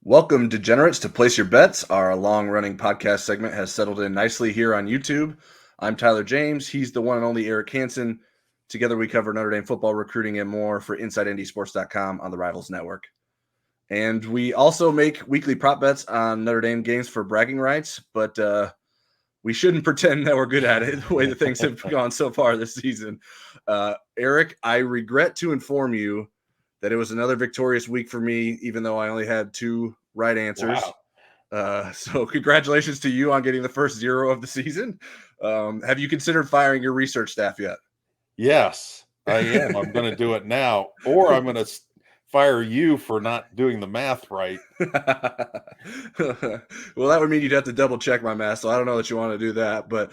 Welcome, degenerates, to Place Your Bets. Our long-running podcast segment has settled in nicely here on YouTube. I'm Tyler James. He's the one and only Eric Hansen. Together, we cover Notre Dame football, recruiting, and more for InsideNDSports.com on the Rivals Network. And we also make weekly prop bets on Notre Dame games for bragging rights, but we shouldn't pretend that we're good at it the way that things have gone so far this season. Eric, I regret to inform you that it was another victorious week for me, even though I only had two right answers. Wow. So congratulations to you on getting the first 0 of the season. Have you considered firing your research staff yet? Yes, I am. I'm going to do it now, or I'm going to fire you for not doing the math right. Well, that would mean you'd have to double check my math, so I don't know that you want to do that. But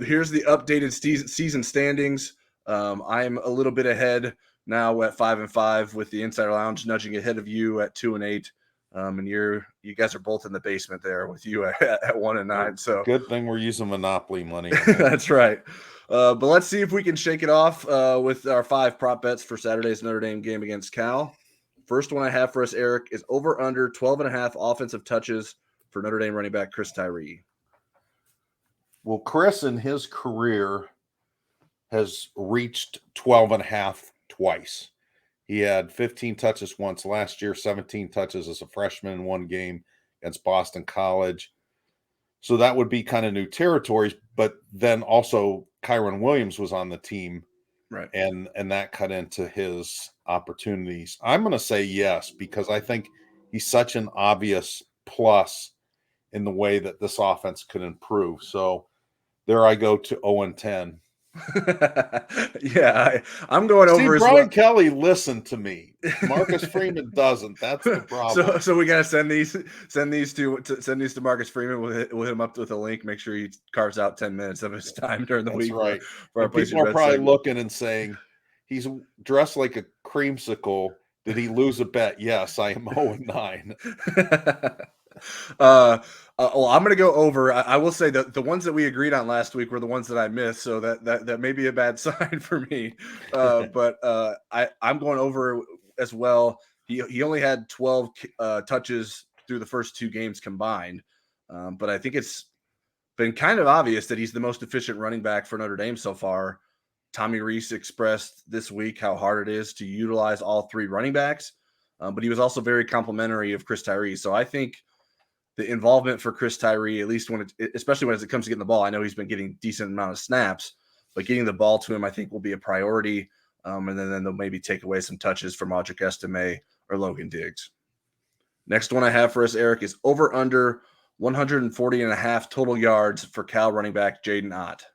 here's the updated season standings. I'm a little bit ahead now at 5-5 with the Insider Lounge nudging ahead of you at 2-8. And you guys are both in the basement there with you at 1-9. So good thing we're using Monopoly money. That's right. But let's see if we can shake it off with our 5 prop bets for Saturday's Notre Dame game against Cal. First one I have for us, Eric, is over under 12.5 offensive touches for Notre Dame running back Chris Tyree. Well, Chris in his career has reached 12.5 twice. He had 15 touches once last year, 17 touches as a freshman in one game against Boston College. So that would be kind of new territories, but then also Kyron Williams was on the team, right? And that cut into his opportunities. I'm going to say yes, because I think he's such an obvious plus in the way that this offense could improve. So there I go to 0-10. Yeah, I'm going over. Brian Kelly listened to me. Marcus Freeman doesn't. That's the problem. So we gotta send these to Marcus Freeman. We'll hit him up with a link. Make sure he carves out 10 minutes of his time during the week. Right. For our people are probably looking and saying, he's dressed like a creamsicle. Did he lose a bet? Yes, I am 0-9. Well, I'm going to go over. I will say that the ones that we agreed on last week were the ones that I missed, so that may be a bad sign for me. But I'm going over as well. He only had 12 touches through the first 2 games combined, but I think it's been kind of obvious that he's the most efficient running back for Notre Dame so far. Tommy Rees expressed this week how hard it is to utilize all 3 running backs, but he was also very complimentary of Chris Tyree. So I think the involvement for Chris Tyree, at least especially when it comes to getting the ball, I know he's been getting decent amount of snaps, but getting the ball to him, I think, will be a priority. And then they'll maybe take away some touches from Audric Estime or Logan Diggs. Next one I have for us, Eric, is over under 140.5 total yards for Cal running back Jaden Ott.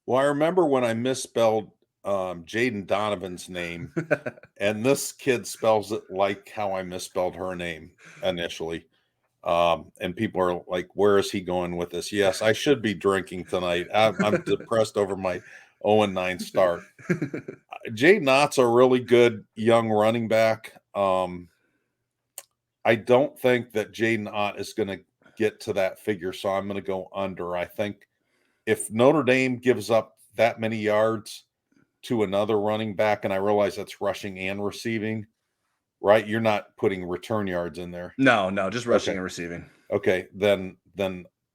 Well, I remember when I misspelled Jaden Donovan's name, and this kid spells it like how I misspelled her name initially. And people are like, where is he going with this? Yes, I should be drinking tonight. I'm depressed over my 0-9 start. Jaden Ott's a really good young running back. I don't think that Jaden Ott is going to get to that figure, so I'm going to go under. I think if Notre Dame gives up that many yards to another running back, and I realize that's rushing and receiving, right? You're not putting return yards in there. No, just rushing and receiving. Okay, then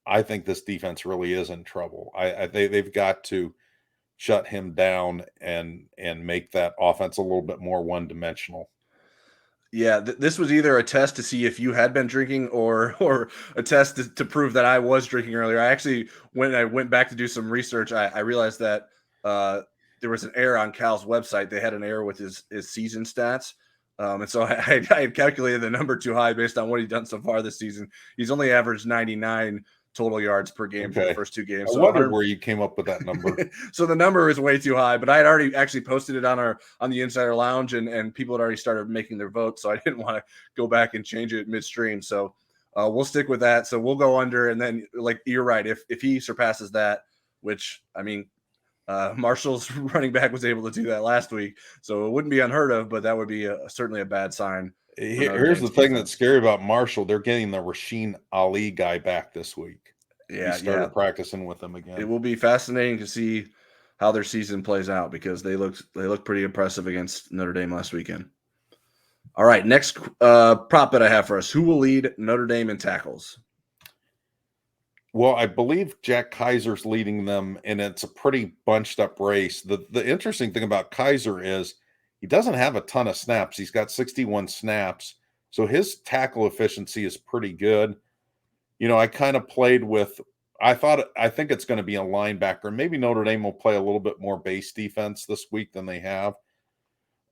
I think this defense really is in trouble. They've got to shut him down and make that offense a little bit more one-dimensional. Yeah, this was either a test to see if you had been drinking or a test to prove that I was drinking earlier. I actually, when I went back to do some research, I realized that there was an error on Cal's website. They had an error with his season stats. And so I had calculated the number too high based on what he's done so far this season. He's only averaged 99 total yards per game for the first 2 games. I wondered where you came up with that number. So the number is way too high, but I had already actually posted it on the Insider Lounge, and people had already started making their votes. So I didn't want to go back and change it midstream. So we'll stick with that. So we'll go under, and then like you're right, if he surpasses that, which I mean, Marshall's running back was able to do that last week, so it wouldn't be unheard of, but that would be certainly a bad sign. Here's the thing that's scary about Marshall. They're getting the Rasheen Ali guy back this week. Yeah, he started practicing with them again. It will be fascinating to see how their season plays out because they looked pretty impressive against Notre Dame last weekend. All right, next prop that I have for us. Who will lead Notre Dame in tackles? Well, I believe Jack Kaiser's leading them, and it's a pretty bunched up race. The interesting thing about Kaiser is he doesn't have a ton of snaps. He's got 61 snaps, so his tackle efficiency is pretty good. I kind of played with I think it's going to be a linebacker. Maybe Notre Dame will play a little bit more base defense this week than they have.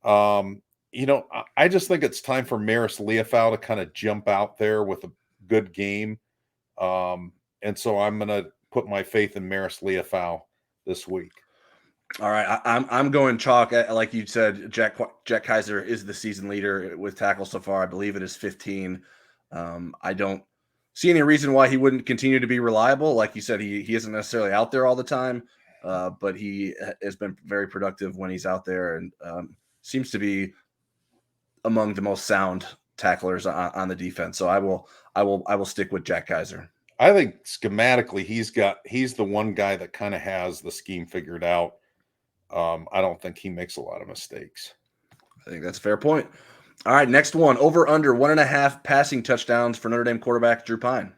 I just think it's time for Maris Leofau to kind of jump out there with a good game. And so I'm going to put my faith in Maris Leofau this week. All right, I'm going chalk. Like you said, Jack Kaiser is the season leader with tackles so far. I believe it is 15. I don't see any reason why he wouldn't continue to be reliable. Like you said, he isn't necessarily out there all the time, but he has been very productive when he's out there, and seems to be among the most sound tacklers on the defense. So I will stick with Jack Kaiser. I think schematically he's the one guy that kind of has the scheme figured out. I don't think he makes a lot of mistakes. I think that's a fair point. All right, next one. Over under 1.5 passing touchdowns for Notre Dame quarterback Drew Pyne.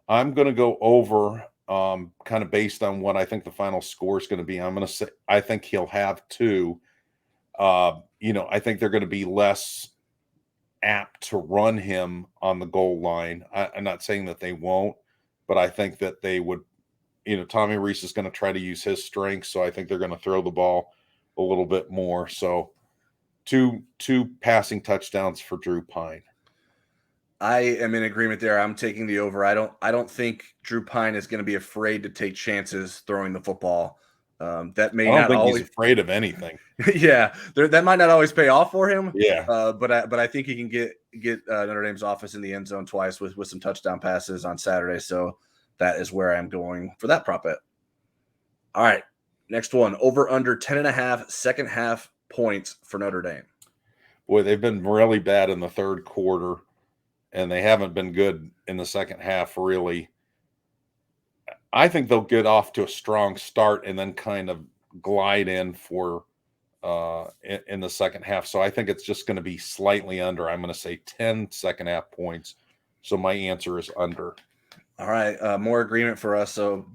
I'm going to go over, kind of based on what I think the final score is going to be. I'm going to say I think he'll have 2. I think they're going to be less apt to run him on the goal line. I'm not saying that they won't, but I think that they would. Tommy Rees is going to try to use his strengths, so I think they're going to throw the ball a little bit more. So, two passing touchdowns for Drew Pyne. I am in agreement there. I'm taking the over. I don't think Drew Pyne is going to be afraid to take chances throwing the football. That may I don't not think always he's afraid of anything. Yeah, that might not always pay off for him. Yeah, but I think he can get Notre Dame's offense in the end zone twice with some touchdown passes on Saturday. So that is where I'm going for that prop bet. All right, next one. Over under 10.5 second half points for Notre Dame. Boy, they've been really bad in the third quarter, and they haven't been good in the second half, really. I think they'll get off to a strong start and then kind of glide in for in the second half. So I think it's just going to be slightly under. I'm going to say 10 second half points. So my answer is under. All right, more agreement for us. So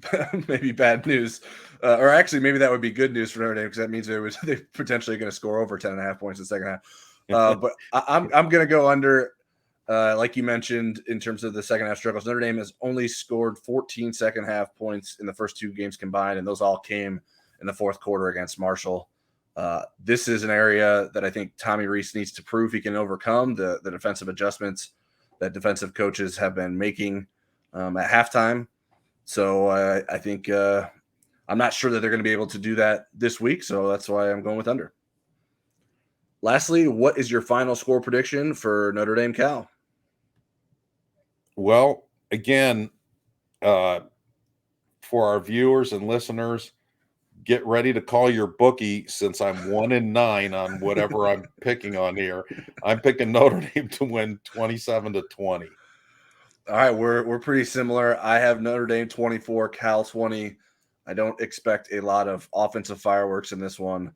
maybe bad news, or actually maybe that would be good news for Notre Dame, because that means they're potentially going to score over 10.5 points in the second half. But I'm going to go under. Like you mentioned, in terms of the second half struggles, Notre Dame has only scored 14 second half points in the first 2 games combined, and those all came in the fourth quarter against Marshall. This is an area that I think Tommy Rees needs to prove he can overcome the defensive adjustments that defensive coaches have been making at halftime. So I think I'm not sure that they're going to be able to do that this week, so that's why I'm going with under. Lastly, what is your final score prediction for Notre Dame Cal? Well, again, for our viewers and listeners, get ready to call your bookie, since I'm 1-9 on whatever I'm picking on here. I'm picking Notre Dame to win 27-20. All right, we're pretty similar. I have Notre Dame 24, Cal 20. I don't expect a lot of offensive fireworks in this one.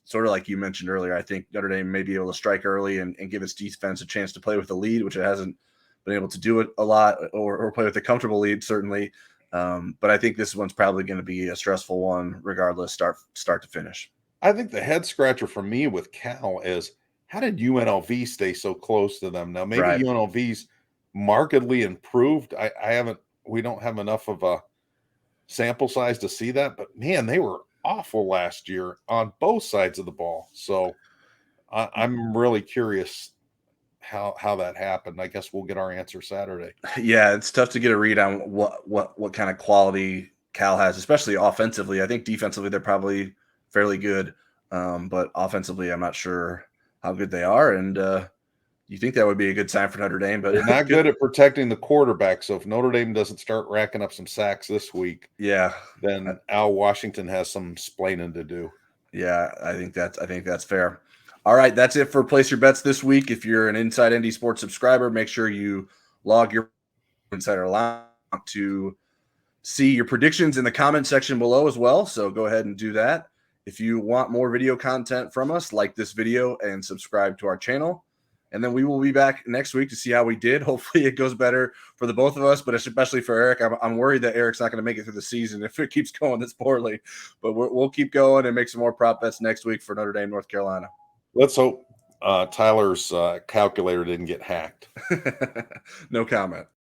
Sort of like you mentioned earlier, I think Notre Dame may be able to strike early and give its defense a chance to play with the lead, which it hasn't been able to do it a lot, or play with a comfortable lead, certainly. But I think this one's probably going to be a stressful one, regardless, start to finish. I think the head scratcher for me with Cal is, how did UNLV stay so close to them? Now, maybe Right. UNLV's markedly improved. We don't have enough of a sample size to see that, but man, they were awful last year on both sides of the ball. So I'm really curious how that happened. I guess we'll get our answer Saturday. Yeah, it's tough to get a read on what kind of quality Cal has, especially offensively. I think defensively they're probably fairly good, but offensively I'm not sure how good they are. And you think that would be a good sign for Notre Dame, but they're not good at protecting the quarterback. So if Notre Dame doesn't start racking up some sacks this week, yeah, then Al Washington has some splaining to do. Yeah, I think that's fair. All right, that's it for Place Your Bets this week. If you're an Inside ND Sports subscriber, make sure you log your Insider Lounge to see your predictions in the comment section below as well. So go ahead and do that. If you want more video content from us, like this video and subscribe to our channel. And then we will be back next week to see how we did. Hopefully it goes better for the both of us, but especially for Eric. I'm worried that Eric's not going to make it through the season if it keeps going this poorly. But we'll keep going and make some more prop bets next week for Notre Dame, North Carolina. Let's hope Tyler's calculator didn't get hacked. No comment.